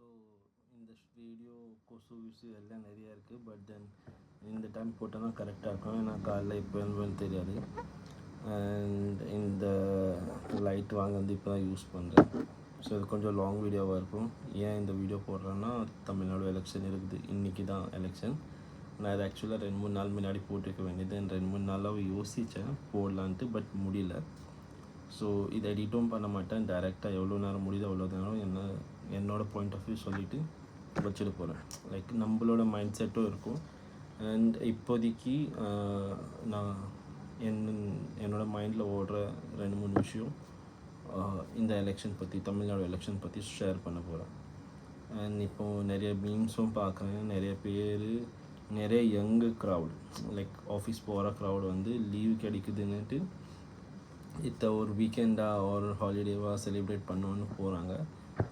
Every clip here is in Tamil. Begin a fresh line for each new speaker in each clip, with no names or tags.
ஸோ இந்த வீடியோ கொசு விஷு எல்லாம் நிறையா இருக்குது. பட் தென் இந்த டைம் போட்டோன்னா கரெக்டாக இருக்கும். ஏன்னா காலைல இப்போ என்னன்னு தெரியாது. அண்ட் இந்த லைட் வாங்க வந்து இப்போ தான் யூஸ் பண்ணுறேன். ஸோ இது கொஞ்சம் லாங் வீடியோவாக இருக்கும். ஏன் இந்த வீடியோ போடுறேன்னா, தமிழ்நாடு எலெக்ஷன் இருக்குது. இன்றைக்கி தான் எலெக்ஷன். நான் இது ஆக்சுவலாக 2-3 நாள் முன்னாடி போட்டிருக்க வேண்டியது. 2-3 நாளாக யோசித்தேன் போடலான்ட்டு, பட் முடியல. ஸோ இதை எடிட்டும் பண்ண மாட்டேன். டைரெக்டாக எவ்வளோ நேரம் முடியுதோ அவ்வளோ நேரம் என்னோடய பாயிண்ட் ஆஃப் வியூ சொல்லிவிட்டு வச்சுட்டு போகிறேன். லைக் நம்மளோட மைண்ட் செட்டும் இருக்கும். அண்ட் இப்போதைக்கு நான் என்னோடய மைண்டில் ஓடுற 2-3 விஷயம் இந்த எலெக்ஷன் பற்றி, தமிழ்நாடு எலெக்ஷன் பற்றி ஷேர் பண்ண போகிறேன். அண்ட் இப்போது நிறைய மீம்ஸும் பார்க்குறேன். நிறைய யங்கு க்ரௌட், லைக் ஆஃபீஸ் போகிற க்ரௌட் வந்து லீவ் கிடைக்குதுன்னுட்டு இதை ஒரு வீக்கெண்டாக ஒரு ஹாலிடேவாக செலிப்ரேட் பண்ணணுன்னு போகிறாங்க.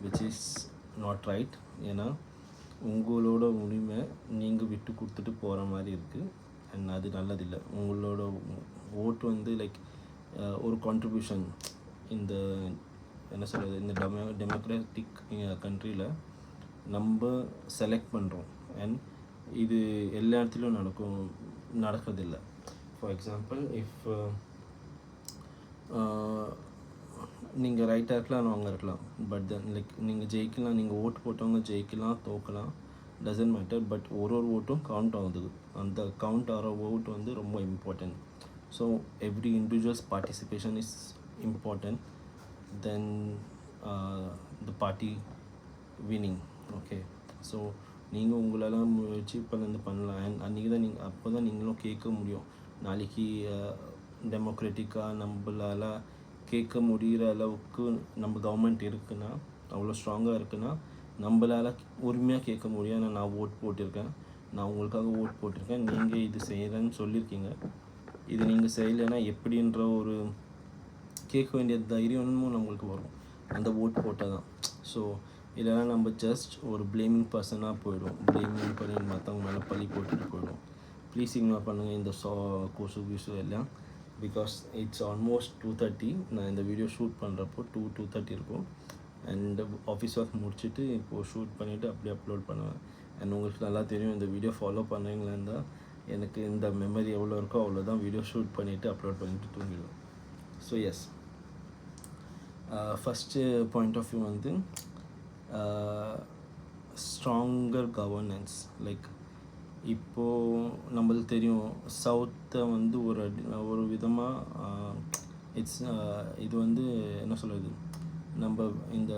Which is not right. ஏன்னா உங்களோட உரிமை நீங்கள் விட்டு கொடுத்துட்டு போகிற மாதிரி இருக்குது. அண்ட் அது நல்லதில்லை. உங்களோட ஓட்டு வந்து லைக் ஒரு கான்ட்ரிபியூஷன். இந்த என்ன சொல்கிறது, இந்த டெமோக்ராட்டிக் கண்ட்ரியில் நம்ம செலக்ட் பண்ணுறோம். அண்ட் இது எல்லா இடத்துலையும் நடக்கிறதில்லை. ஃபார் எக்ஸாம்பிள், இஃப் நீங்கள் ரைட்டாக இருக்கலாம், ராங்காக இருக்கலாம். பட் தென் லைக் நீங்கள் ஜெயிக்கலாம், நீங்கள் ஓட்டு போட்டவங்க ஜெயிக்கலாம், தோக்கலாம், டசன்ட் மேட்டர். பட் ஒரு ஓட்டும் கவுண்ட் ஆகுது. அந்த கவுண்ட் ஆகிற ஓட்டு வந்து ரொம்ப important. So every individuals participation is important then the party winning. Okay, so நீங்கள் உங்களெல்லாம் முயற்சி பண்ணலாம். அண்ட் அன்றைக்கி தான் அப்போ தான் நீங்களும் கேட்க முடியும். நாளைக்கு டெமோக்ராட்டிக்காக நம்மளால் கேட்க முடிகிற அளவுக்கு நம்ம கவர்மெண்ட் இருக்குன்னா, அவ்வளோ ஸ்ட்ராங்காக இருக்குன்னா, நம்மளால் உரிமையாக கேட்க முடியும். ஏன்னா நான் ஓட் போட்டிருக்கேன், நான் உங்களுக்காக ஓட் போட்டிருக்கேன், நீங்கள் இது செய்கிறேன்னு சொல்லியிருக்கீங்க, இது நீங்கள் செய்யலைன்னா எப்படின்ற ஒரு கேட்க வேண்டிய தைரியமும் நம்மளுக்கு வரும் அந்த ஓட் போட்டால் தான். ஸோ இல்லைனா நம்ம ஜஸ்ட் ஒரு ப்ளேமிங் பர்சனாக போயிடும். ப்ளேமிங் பண்ணி மற்றவங்க மேலே பழி போட்டுட்டு போயிடும். ப்ளீஸ் இக்னோர் பண்ணுங்கள் இந்த கொசு வீசு எல்லாம். Because it's almost 2:30. நான் இந்த வீடியோ ஷூட் பண்ணுறப்போ 2:30 இருக்கும். அண்ட் ஆஃபீஸ் ஒர்க் முடிச்சுட்டு இப்போது ஷூட் பண்ணிவிட்டு அப்படியே அப்லோட் பண்ணுவேன். அண்ட் உங்களுக்கு நல்லா தெரியும், இந்த வீடியோ ஃபாலோ பண்ணுறீங்களா இருந்தால் எனக்கு இந்த மெமரி எவ்வளோ இருக்கோ அவ்வளோதான் வீடியோ ஷூட் பண்ணிவிட்டு அப்லோட் பண்ணிவிட்டு தூங்கிடுவேன். So yes, first point of view வந்து ஸ்ட்ராங்கர் கவர்னன்ஸ். லைக் இப்போது நம்மளுக்கு தெரியும், சவுத்தை வந்து ஒரு விதமாக இது வந்து என்ன சொல்கிறது, நம்ம இந்த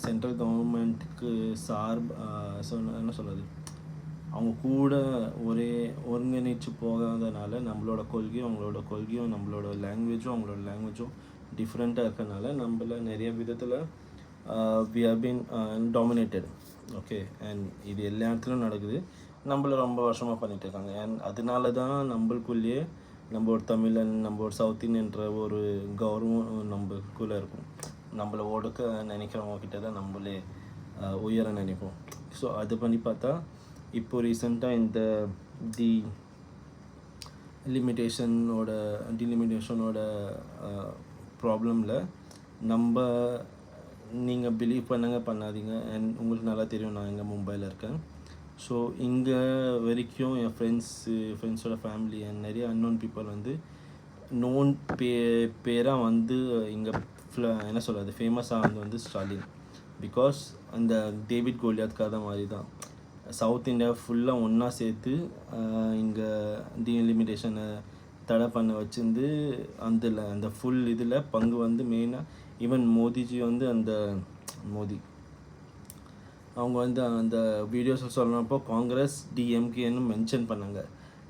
சென்ட்ரல் கவர்மெண்ட்டுக்கு என்ன சொல்கிறது, அவங்க கூட ஒருங்கிணைச்சு போகாதனால நம்மளோட கொள்கையும் அவங்களோட கொள்கையும், நம்மளோட லாங்குவேஜும் அவங்களோட லாங்குவேஜும் டிஃப்ரெண்ட்டாக இருக்கிறனால நம்மள நிறைய விதத்தில் we have been dominated. Okay, and இது எல்லா இடத்துலையும் நடக்குது. நம்மள ரொம்ப வருஷமாக பண்ணிகிட்டு இருக்காங்க. அண்ட் அதனால தான் நம்மளுக்குள்ளேயே நம்ம ஒரு தமிழன், நம்ம ஒரு சவுத் இந்தியன்ற ஒரு கௌரவம் நம்மளுக்குள்ளே இருக்கும். நம்மளை ஒடுக்க நினைக்கிறவங்க கிட்ட தான் நம்மளே உயர நினைப்போம். ஸோ அது பண்ணி பார்த்தா இப்போது ரீசெண்டாக இந்த டிலிமிட்டேஷனோட ப்ராப்ளமில் நீங்கள் பிலீவ் பண்ணாதீங்க. அண்ட் உங்களுக்கு நல்லா தெரியும், நான் இங்கே மும்பையில் இருக்கேன். ஸோ இங்கே வரைக்கும் என் ஃப்ரெண்ட்ஸோட ஃபேமிலி அண்ட் நிறைய அன்னோன் பீப்புள் வந்து நோன் பேராக வந்து இங்கே என்ன சொல்கிறது, ஃபேமஸாக வந்து ஸ்டாலின். பிகாஸ் அந்த டேவிட் கோலியாத் கதை மாதிரி தான் சவுத் இந்தியா ஃபுல்லாக ஒன்றா சேர்த்து இங்கே டிலிமிட்டேஷனை தடை பண்ண வச்சுருந்து அந்த ஃபுல் இதில் பங்கு வந்து மெயினாக ஈவன் மோடிஜி வந்து அவங்க வந்து அந்த வீடியோஸில் சொல்கிறப்போ காங்கிரஸ் டிஎம்கேன்னு மென்ஷன் பண்ணாங்க.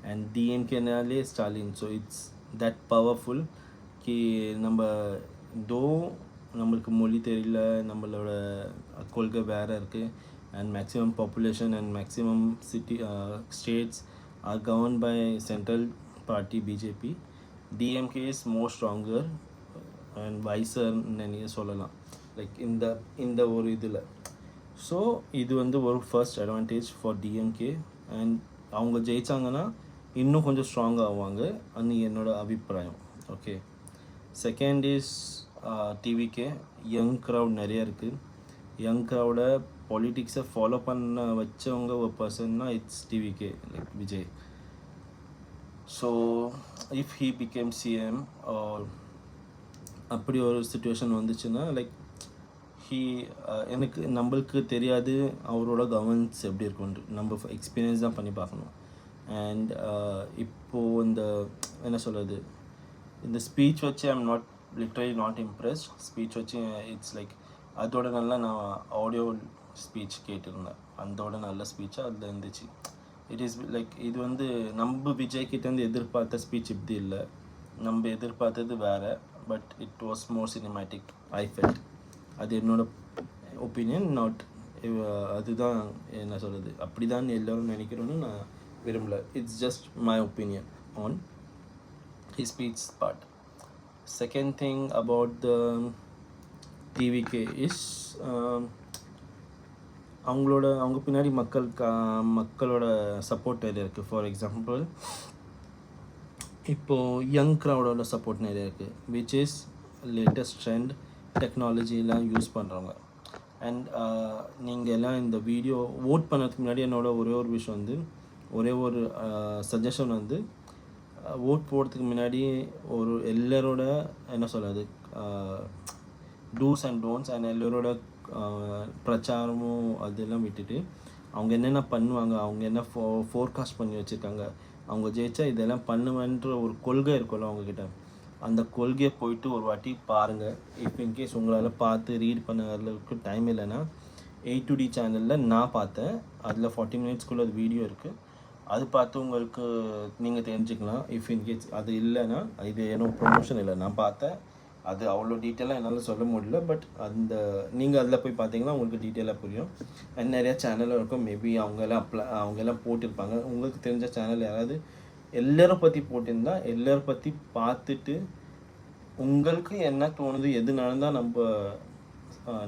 அண்ட் டிஎம்கேனாலே Stalin. So it's that powerful கி நம்மளுக்கு மொழி தெரியல, நம்மளோட கொள்கை வேறு இருக்குது. And maximum population and maximum states are govern by central party BJP. DMK is more stronger and வைசர்ன்னு நீங்கள் சொல்லலாம், லைக் இந்த ஒரு இதில். ஸோ இது வந்து ஒரு first advantage for DMK. And அவங்க ஜெயித்தாங்கன்னா இன்னும் கொஞ்சம் ஸ்ட்ராங்காக ஆவாங்க, அது என்னோடய அபிப்பிராயம். Okay, second is TVK. Young crowd நிறைய இருக்குது. யங் க்ரௌடை பாலிட்டிக்ஸை ஃபாலோ பண்ண வச்சவங்க ஒரு பர்சன்னா it's TVK like Vijay. So if he become CM or அப்படி ஒரு சுச்சுவேஷன் வந்துச்சுன்னா லைக் எனக்கு நம்மளுக்கு தெரியாது அவரோட கவர்னன்ஸ் எப்படி இருக்கும்னு, நம்ம எக்ஸ்பீரியன்ஸ் தான் பண்ணி பார்க்கணும். அண்ட் இப்போது இந்த என்ன சொல்கிறது, இந்த ஸ்பீச் வச்சு I'm literally not impressed. Speech வச்சு இட்ஸ் லைக் அதோட நல்லா நான் ஆடியோ ஸ்பீச் கேட்டிருந்தேன், அதோட நல்ல ஸ்பீச்சாக அதில் இருந்துச்சு. இட் இஸ் லைக் இது வந்து நம்ம விஜய்கிட்டேருந்து எதிர்பார்த்த ஸ்பீச் இப்படி இல்லை, நம்ம எதிர்பார்த்தது வேறு. But it was more cinematic I felt. அது என்னோட ஒப்பீனியன், நாட் அதுதான் என்ன சொல்கிறது அப்படி தான் எல்லோரும் நினைக்கிறோன்னு நான் விரும்பல. It's just my opinion on his speech part. Second thing about the TVK is அவங்க பின்னாடி மக்களோட சப்போர்ட் நிறைய இருக்குது. ஃபார் எக்ஸாம்பிள் இப்போது யங் க்ரௌடோட சப்போர்ட் நிறைய இருக்குது, விச் இஸ் லேட்டஸ்ட் ட்ரெண்ட் டெக்னாலஜிலாம் யூஸ் பண்ணுறவங்க. அண்ட் நீங்கள் எல்லாம் இந்த வீடியோ ஓட் பண்ணுறதுக்கு முன்னாடி என்னோட ஒரே ஒரு விஷயம் வந்து, ஒரே ஒரு சஜஷன் வந்து, ஓட் போடுறதுக்கு முன்னாடி ஒரு எல்லாரோட என்ன சொல்கிறது டூஸ் அண்ட் டோன்ட்ஸ் அண்ட் எல்லாரோட பிரச்சாரமும் அதெல்லாம் விட்டுட்டு அவங்க என்னென்ன பண்ணுவாங்க, அவங்க என்ன ஃபோர்காஸ்ட் பண்ணி வச்சுருக்காங்க, அவங்க ஜெயிச்சா இதெல்லாம் பண்ணுவேன்ற ஒரு கொள்கை இருக்கும்ல அவங்கக்கிட்ட, அந்த கொள்கையை போயிட்டு ஒரு வாட்டி பாருங்கள். இப்போ இன்கேஸ் உங்களால் பார்த்து ரீட் பண்ண அளவுக்கு டைம் இல்லைன்னா A2D சேனலில் நான் பார்த்தேன், அதில் 40 மினிட்ஸ்க்குள்ளே அது வீடியோ இருக்குது, அது பார்த்து உங்களுக்கு நீங்கள் தெரிஞ்சுக்கலாம். இஃப் இன்கேஸ் அது இல்லைன்னா, இது ஏன்னோ ப்ரொமோஷன் இல்லை, நான் பார்த்தேன், அது அவ்வளோ டீட்டெயிலாக என்னால் சொல்ல முடியல. பட் அந்த நீங்கள் அதில் போய் பார்த்தீங்கன்னா உங்களுக்கு டீட்டெயிலாக புரியும். அண்ட் நிறையா சேனலும் இருக்கும், மேபி அவங்கெல்லாம் போட்டிருப்பாங்க. உங்களுக்கு தெரிஞ்ச சேனல் யாராவது எல்லோரும் பற்றி போட்டிருந்தா எல்லோரும் பற்றி பார்த்துட்டு உங்களுக்கு என்ன தோணுது, எது நடந்தால்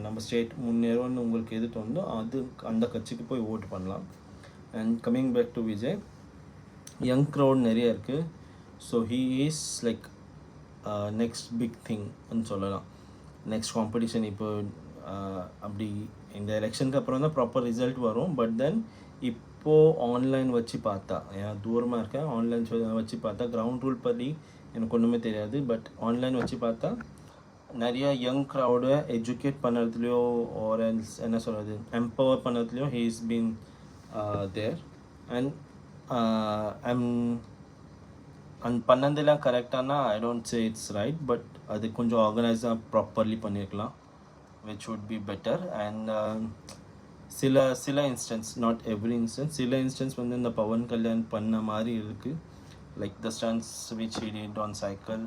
நம்ம ஸ்டேட் முன்னேறும்னு உங்களுக்கு எது தோணுதோ அந்த கட்சிக்கு போய் ஓட்டு பண்ணலாம். And coming back to Vijay, young crowd நிறைய இருக்குது. So he is like next big திங்னு சொல்லலாம். நெக்ஸ்ட் காம்படிஷன் இப்போ அப்படி இந்த எலெக்ஷனுக்கு அப்புறம் தான் ப்ராப்பர் ரிசல்ட் வரும். பட் தென் இப்போது ஆன்லைன் வச்சு பார்த்தா, ஏன்னா தூரமாக இருக்கேன், ஆன்லைன் வச்சு பார்த்தா கிரவுண்ட் ரூல் படி எனக்கு ஒன்றுமே தெரியாது. பட் ஆன்லைன் வச்சு பார்த்தா நிறையா யங் க்ரௌடை எஜுகேட் பண்ணுறதுலையோ ஒரு என்ன சொல்கிறது எம்பவர் பண்ணுறதுலையோ he is been there and and பண்ணதெல்லாம் கரெக்டானா I don't say it's right, but அது கொஞ்சம் ஆர்கனைஸாக ப்ராப்பர்லி பண்ணியிருக்கலாம், which would be better. and சில இன்ஸ்டன்ஸ், நாட் எவ்ரி இன்ஸ்டன்ஸ், சில இன்ஸ்டன்ஸ் வந்து இந்த பவன் கல்யாண் பண்ண மாதிரி இருக்குது. Like the stunts which he did on cycle